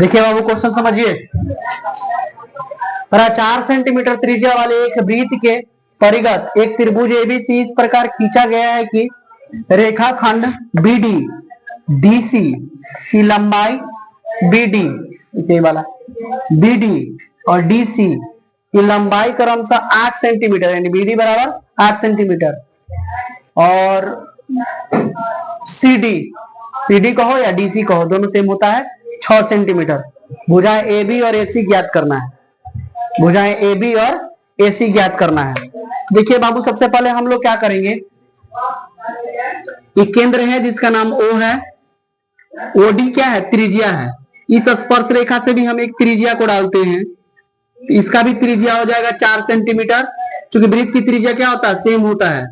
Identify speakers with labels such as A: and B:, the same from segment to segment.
A: देखिए बाबू, क्वेश्चन समझिए। 4 सेंटीमीटर त्रिज्या वाले एक वृत्त के परिगत एक त्रिभुज एबीसी इस प्रकार खींचा गया है कि रेखाखंड बीडी डीसी की लंबाई बीडी वाला बीडी और डीसी की लंबाई क्रमशः 8 सेंटीमीटर, यानी बीडी बराबर 8 सेंटीमीटर, और सीडी कहो या डीसी कहो, दोनों सेम होता है 6 सेंटीमीटर। भुजाएं ए बी और एसी ज्ञात करना है, भुजाएं ए बी और एसी ज्ञात करना है। देखिए बाबू, सबसे पहले हम लोग क्या करेंगे, एक केंद्र है जिसका नाम ओ है, ओडी क्या है, त्रिज्या है। इस स्पर्श रेखा से भी हम एक त्रिज्या को डालते हैं, इसका भी त्रिज्या हो जाएगा 4 सेंटीमीटर, क्योंकि वृत्त की त्रिज्या क्या होता है, सेम होता है।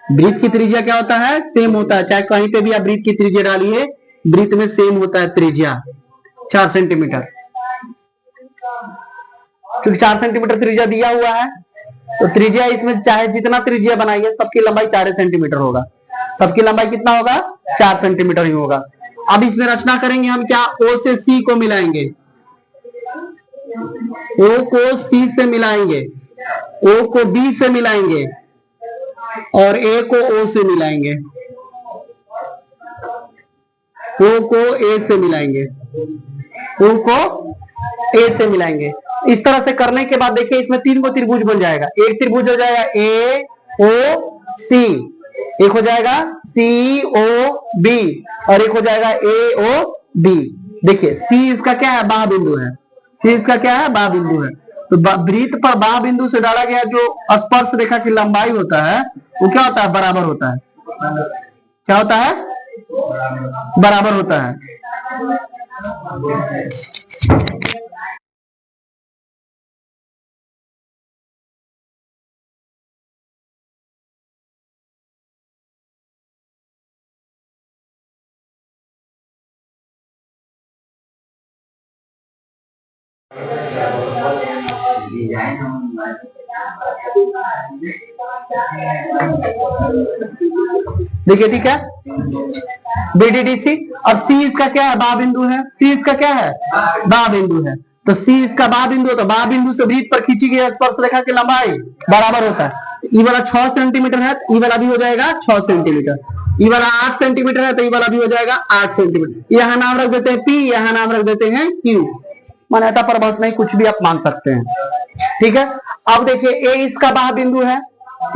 A: वृत्त की त्रिज्या क्या होता है, सेम होता है, चाहे कहीं पे भी आप वृत्त की त्रिज्या डालिए, वृत्त में सेम होता है त्रिज्या 4 सेंटीमीटर। क्योंकि 4 सेंटीमीटर त्रिज्या दिया हुआ है, तो त्रिज्या इसमें चाहे जितना त्रिज्या बनाइए, सबकी लंबाई 4 सेंटीमीटर होगा। सबकी लंबाई कितना होगा, 4 सेंटीमीटर ही होगा। अब इसमें रचना करेंगे हम क्या, ओ से सी को मिलाएंगे, ओ को सी से मिलाएंगे, ओ को बी से मिलाएंगे और ए को ओ से मिलाएंगे, ओ को ए से मिलाएंगे, ओ को ए से मिलाएंगे। इस तरह से करने के बाद देखिए इसमें 3 को त्रिभुज बन जाएगा। एक त्रिभुज हो जाएगा ए ओ सी, एक हो जाएगा सी ओ बी और एक हो जाएगा ए ओ बी। देखिए सी इसका क्या है, बाह बिंदु है, सी इसका क्या है, बाह बिंदु है। तो वृत्त पर बाह बिंदु से डाला गया जो स्पर्श रेखा की लंबाई होता है वो क्या होता है, बराबर होता है। क्या होता है, बराबर होता है। देखिए ठीक है, बीडीडीसी। अब सी इसका क्या है, बाह बिंदु है, सी इसका क्या है, बाह बिंदु है। तो सी इसका बाह बिंदु है, तो बाह बिंदु से वृत्त पर खींची गई स्पर्श रेखा की लंबाई बराबर होता है। ई वाला 6 सेंटीमीटर है, ई वाला भी हो जाएगा 6 सेंटीमीटर। ई वाला 8 सेंटीमीटर है, तो ई वाला भी हो जाएगा 8 सेंटीमीटर। यहाँ नाम रख देते हैं पी, यहाँ नाम रख देते हैं क्यू। मान्यता पर बस नहीं, कुछ भी आप मान सकते हैं, ठीक है। अब देखिए ए इसका बाह बिंदु है,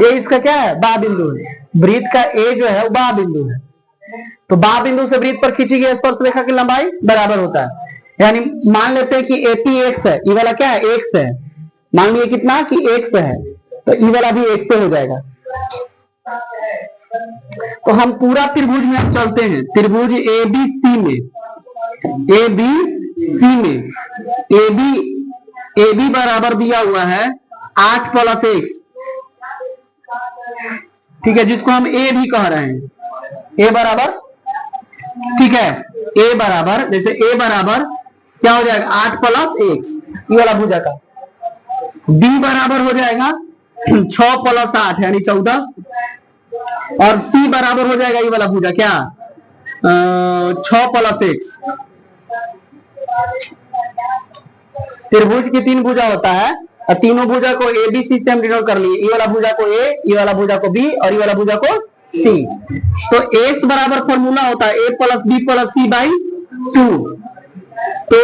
A: ए इसका क्या है, बाह बिंदु है। वृत्त का ए जो है वो बाह बिंदु है, तो बाह बिंदु से वृत्त पर खींची गई स्पर्श रेखा की लंबाई बराबर होता है। यानी मान लेते हैं कि एपी एक्स है, ई वाला क्या है, एक्स है। मान लिए कितना कि एक्स है, तो ई वाला भी एक्स हो जाएगा। तो हम पूरा त्रिभुज में हम चलते हैं, त्रिभुज ए बी सी में, ए बी सी में ए बी बराबर दिया हुआ है 8 प्लस एक्स, ठीक है, जिसको हम ए भी कह रहे हैं। ए बराबर, ठीक है, ए बराबर, जैसे ए बराबर क्या हो जाएगा, 8 प्लस एक्स, ये वाला भुजा का। बी बराबर हो जाएगा 6 प्लस 8 यानी 14, और सी बराबर हो जाएगा ये वाला भुजा क्या, 6 प्लस एक्स। त्रिभुज की 3 भुजा होता है, और तीनों भुजा को ए बी सी से हम डिनोट कर लिए। ये वाला भुजा को ए, ये वाला भुजा को बी और ये वाला भुजा को सी। तो एक्स बराबर फॉर्मूला होता है A plus B plus C by 2। तो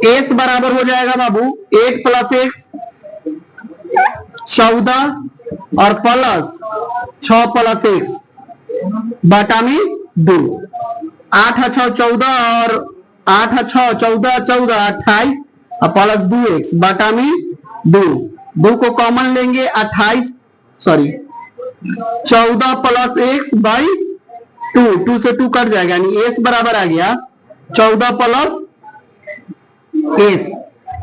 A: एस बराबर हो जाएगा बाबू 8 प्लस एक्स 14 और प्लस 6 प्लस एक्स बटा में 2। 8 6 14 और 8 6 14 14 28 और प्लस 2 एक्स बटा में 2 को कॉमन लेंगे 28, सॉरी 14 प्लस एक्स बाई 2 से 2 कट जाएगा, यानी एस बराबर आ गया 14 प्लस एस।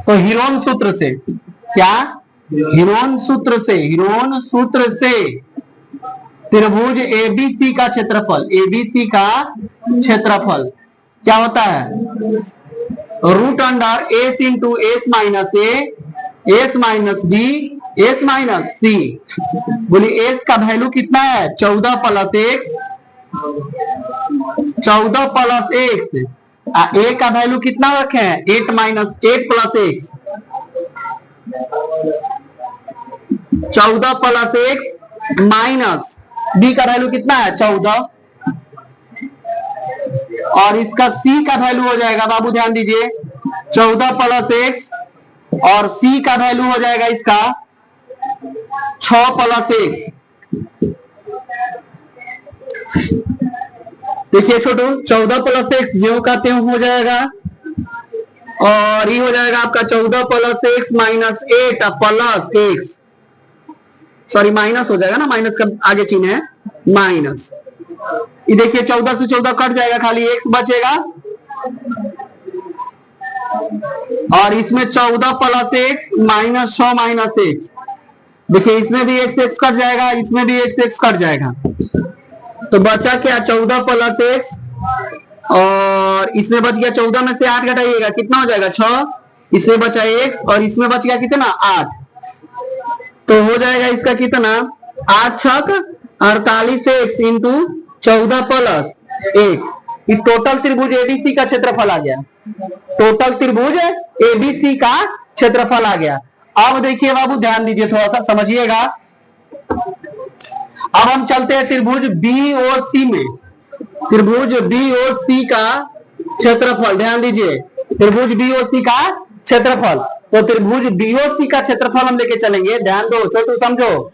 A: तो हीरोन सूत्र से क्या, हीरोन सूत्र से त्रिभुज एबीसी का क्षेत्रफल, एबीसी का क्षेत्रफल क्या होता है? Root under S into S minus A, S minus B, S minus C. बोलिए एस का वैल्यू कितना है? 14 plus X, 14 plus X. A का वैल्यू कितना रखे हैं? 8 minus 8 plus X, 14 plus X minus B का वैल्यू कितना है? 14। और इसका सी का वैल्यू हो जाएगा बाबू ध्यान दीजिए 14 प्लस एक्स, और सी का वैल्यू हो जाएगा इसका 6 प्लस एक्स। देखिए छोटू 14 प्लस एक्स जो का त्यों हो जाएगा, और ये हो जाएगा आपका 14 plus X minus 8 plus x, sorry minus हो जाएगा ना, माइनस का आगे चिन्ह है माइनस। ये देखिए 14 से 14 कट जाएगा, खाली एक्स बचेगा, और इसमें 14 plus X minus 6 minus x. देखिए इसमें भी एक्स एक्स कट जाएगा, इसमें भी एक्स एक्स कट जाएगा, तो बचा क्या? 14 प्लस एक्स, और इसमें बच गया 14 में से 8 घटाइएगा कितना हो जाएगा? 6। इसमें बचा एक्स, और इसमें बच गया कितना? 8। तो हो जाएगा इसका कितना? 8 छक 48 एक्स इंटू 14 प्लस एक्स। ये टोटल त्रिभुज एबीसी का क्षेत्रफल आ गया, टोटल त्रिभुज एबीसी का क्षेत्रफल आ गया। अब देखिए बाबू ध्यान दीजिए, थोड़ा सा समझिएगा। अब हम चलते हैं त्रिभुज बीओसी में, त्रिभुज बीओसी का क्षेत्रफल ध्यान दीजिए, त्रिभुज बीओसी का क्षेत्रफल। तो त्रिभुज बीओसी का क्षेत्रफल हम लेके चलेंगे, ध्यान दो छोटू समझो।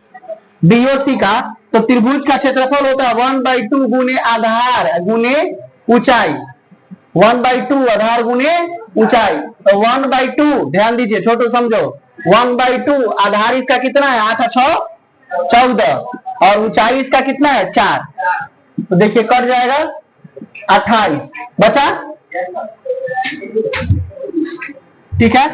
A: बीओसी का तो त्रिभुज का क्षेत्रफल होता है 1/2 गुने आधार गुने ऊंचाई, 1/2 आधार गुने ऊंचाई। तो 1/2 ध्यान दीजिए छोटू समझो, 1/2 आधार इसका कितना है? 8 6 14, और ऊंचाई इसका कितना है? 4। तो देखिए कट जाएगा 28 बचा, ठीक है।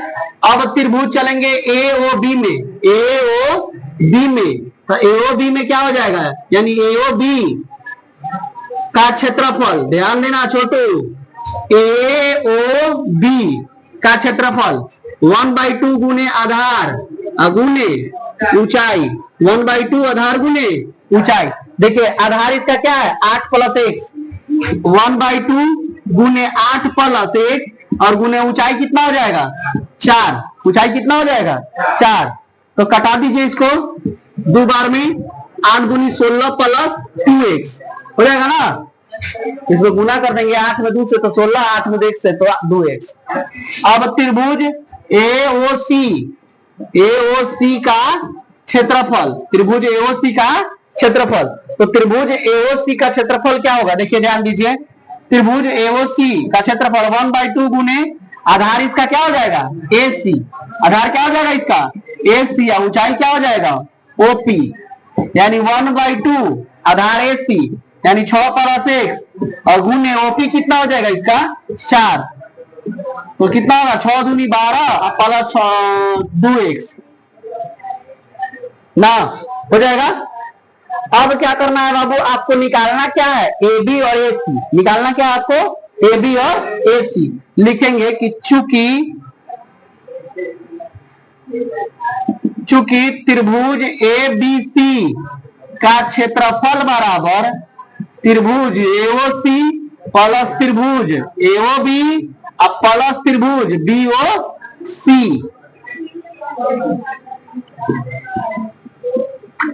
A: अब त्रिभुज चलेंगे एओबी में, एओबी में, तो एओबी में क्या हो जाएगा? यानी एओबी का क्षेत्रफल, ध्यान देना छोटू, एओबी का क्षेत्रफल 1/2 गुने आधार गुने ऊंचाई, 1/2 आधार गुने ऊंचाई। देखिए आधार इसका क्या है? 8 प्लस एक्स, 1/2 गुने 8 प्लस एक्स, और गुने ऊंचाई कितना हो जाएगा? 4। ऊंचाई कितना हो जाएगा? 4। तो कटा दीजिए इसको 2 बार में, 8 गुनी 16 प्लस 2x हो जाएगा ना। इसको गुना कर देंगे 8 में 2 से तो 16, 8 में 1 से तो 2x। अब त्रिभुज एओसी, एओसी का क्षेत्रफल, त्रिभुज एओसी का क्षेत्रफल। तो त्रिभुज एओसी का क्षेत्रफल क्या होगा? देखिए ध्यान दीजिए, त्रिभुज एओसी का क्षेत्रफल 1/2 गुने आधार इसका क्या हो जाएगा? एसी, आधार क्या हो जाएगा इसका? एसी, और ऊंचाई क्या हो जाएगा? ओपी, यानी 1/2 आधार एसी यानी 6 प्लस एक्स, और गुने ओपी कितना हो जाएगा इसका? 4। तो कितना होगा? 6 दूनी 12 प्लस 2x ना, हो जाएगा। अब क्या करना है बाबू? आपको निकालना क्या है? ए बी और ए सी निकालना क्या है आपको? ए बी और ए सी। लिखेंगे कि चूंकि त्रिभुज ए बी सी का क्षेत्रफल बराबर त्रिभुज एओसी प्लस त्रिभुज एओबी प्लस त्रिभुज बीओसी,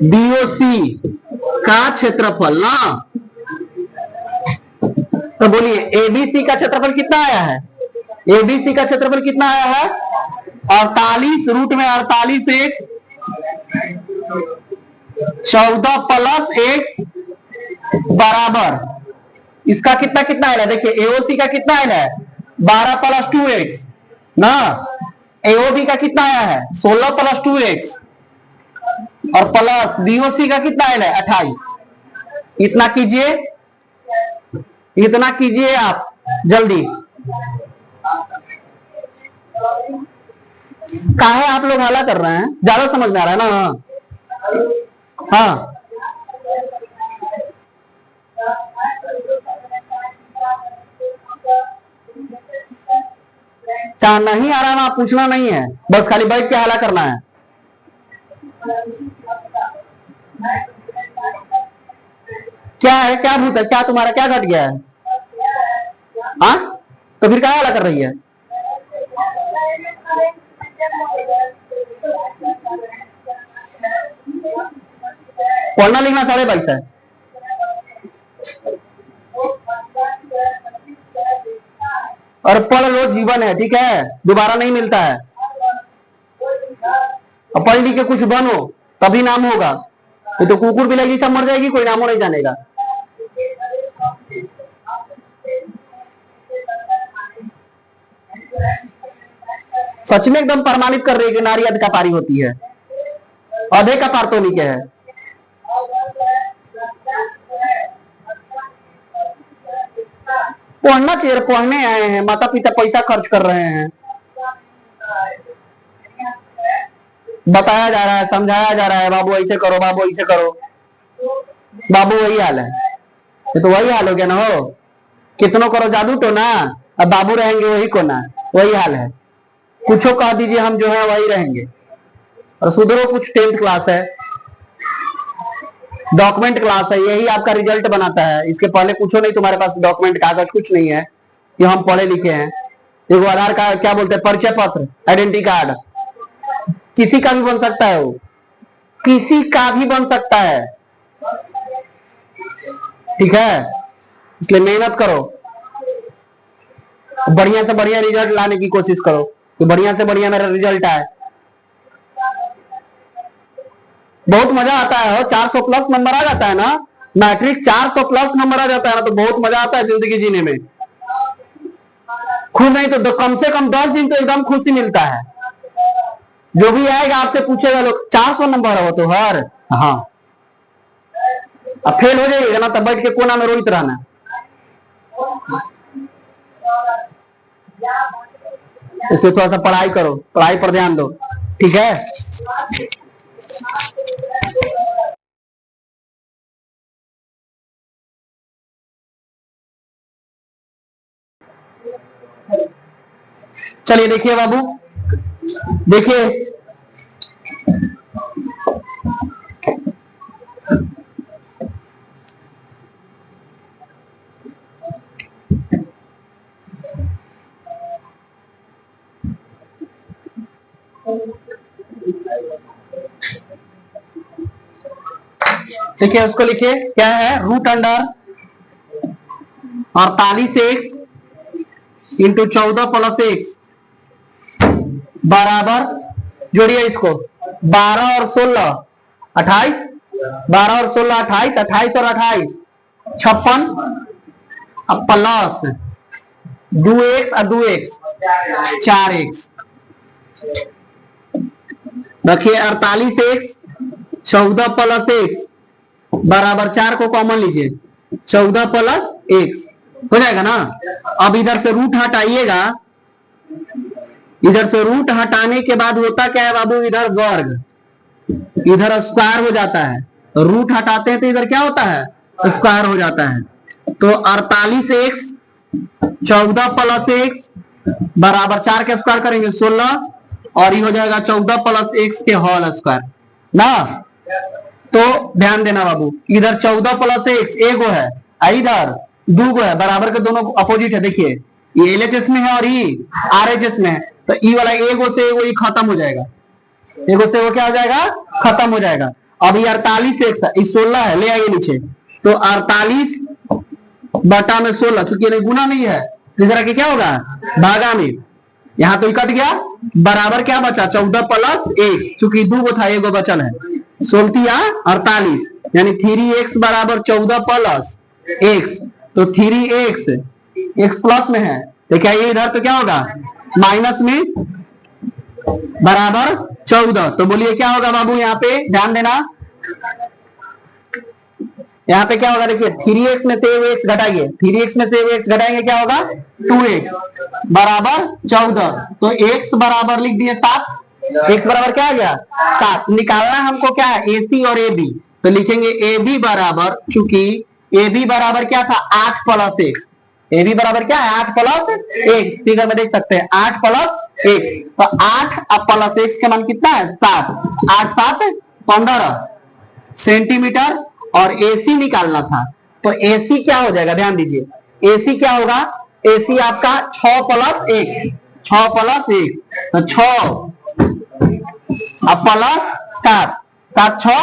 A: बीओसी का क्षेत्रफल ना। तो बोलिए एबीसी का क्षेत्रफल कितना आया है? एबीसी का क्षेत्रफल कितना आया है? 48 रूट में 48 एक्स, 14 प्लस एक्स बराबर इसका कितना कितना आया? देखिए एओसी का कितना आया है? 12 प्लस 2x ना। एओबी का कितना आया है? 16 प्लस 2x, और प्लस बीओसी का कितना आया है? 28। इतना कीजिए, इतना कीजिए आप जल्दी। काहे आप लोग हाला कर रहे हैं? ज्यादा समझ में आ रहा है ना? हाँ, चाह नहीं आ रहा ना, पूछना नहीं है, बस खाली बैठ के हाला करना है। क्या है, क्या भूत है, क्या तुम्हारा क्या घट गया है? हाँ, तो फिर क्या हाला कर रही है? पढ़ना लिखना 22.5 है। और पढ़ लो, जीवन है, ठीक है, दोबारा नहीं मिलता है। और पढ़ लिख के कुछ बनो तभी नाम होगा, तो कुकुर बिलाई सब मर जाएगी, कोई नामो नहीं जानेगा। सच में एकदम प्रमाणित कर रही है कि नारी अध का पारी होती है, अधे का पार तो नहीं क्या है। पढ़ना चाहिए, पढ़ने आए हैं, माता पिता पैसा खर्च कर रहे हैं, बताया जा रहा है, समझाया जा रहा है, बाबू ऐसे करो, बाबू ऐसे करो। बाबू वही हाल है, ये तो वही हाल हो गया ना। हो कितनों करो जादू तो ना, अब बाबू रहेंगे वही को ना, वही हाल है। कुछो कह दीजिए, हम जो है वही रहेंगे। और सुधरो कुछ, 10th क्लास है, डॉक्यूमेंट क्लास है, यही आपका रिजल्ट बनाता है। इसके पहले पूछो नहीं, तुम्हारे पास डॉक्यूमेंट कागज कुछ नहीं है कि हम पढ़े लिखे हैं। देखो आधार कार्ड, क्या बोलते हैं, परिचय पत्र, आइडेंटिटी कार्ड, किसी का भी बन सकता है, वो किसी का भी बन सकता है, ठीक है। इसलिए मेहनत करो, बढ़िया से बढ़िया रिजल्ट लाने की कोशिश करो कि बढ़िया से बढ़िया मेरा रिजल्ट आए। बहुत मजा आता है, 400 प्लस नंबर आ जाता है ना, मैट्रिक 400 प्लस नंबर आ जाता है ना, तो बहुत मजा आता है जिंदगी जीने में। खुद नहीं तो कम से कम 10 दिन तो एकदम खुशी मिलता है। जो भी आएगा आपसे पूछेगा, लोग 400 नंबर हो तो हर, हाँ, अब फेल हो जाइएगा ना, तब बैठ के कोना में रोइत रहना। इसलिए थोड़ा सा पढ़ाई करो, पढ़ाई पर ध्यान दो, ठीक है। चलिए देखिए बाबू, देखिए देखिए, उसको लिखिए, क्या है, root under 48x into 14+x बराबर, जोड़िए इसको, 12 और 16 28, 12 और 16 28, 28 और 28 56, अब प्लस 2x और 2x 4x, रखिए 48x 14+x बराबर 4 को कॉमन लीजिए, 14+x हो जाएगा ना। अब इधर से रूट हटाइएगा, इधर से रूट हटाने के बाद होता क्या है बाबू, इधर वर्ग, इधर स्क्वायर हो जाता है, रूट हटाते हैं तो इधर क्या होता है, स्क्वायर हो जाता है। तो 48x 14+x बराबर 4 के स्क्वायर करेंगे 16, और ये हो जाएगा 14+x के होल स्क्वायर ना। तो ध्यान देना बाबू, इधर 14+x एगो है, इधर 2 गो है, बराबर के दोनों अपोजिट है। देखिए ये LHS में है और ये RHS में है, तो ई वाला एगो से एगो खत्म हो जाएगा, एगो से वो क्या हो जाएगा, खत्म हो जाएगा। अब ये 48x है, 16 है, ले आइए नीचे, तो 48 बटा में 16, चूंकि नहीं गुना नहीं है, इधर के क्या होगा, भागा में, यहां तो कट गया, बराबर क्या बचा, 14+x, चूंकि 2 गो था, एगो बचल है, 16 48, यानी 3x बराबर 14+x, तो 3x x प्लस में है, तो क्या ये इधर तो क्या होगा, माइनस में बराबर 14, तो बोलिए क्या होगा बाबू, यहाँ पे ध्यान देना, यहाँ पे क्या होगा देखिए, 3x में से x घटाइए, 3x में से x घटाएंगे क्या होगा 2x बराबर 14। तो x बराबर लिख दिए 7, x बराबर क्या आ गया 7। निकालना हमको क्या है AC और AB, तो लिखेंगे AB बराबर, चूंकि AB बराबर क्या था 8 प्लस x, AB बराबर क्या है 8 प्लस x, फिगर में देख सकते हैं 8 प्लस x, तो 8 प्लस x का मान कितना है 7, 8 7 15 सेंटीमीटर, और AC निकालना था। तो AC क्या हो जाएगा ध्यान दीजिए, AC क्या होगा, AC आपका 6 प्लस 1, 6 प्लस 1, तो 6 प्लस 7, 7 6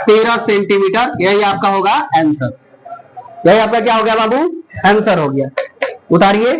A: 13 सेंटीमीटर, यही आपका होगा आंसर। यही आपका क्या हो गया बाबू, आंसर हो गया। उतारिए,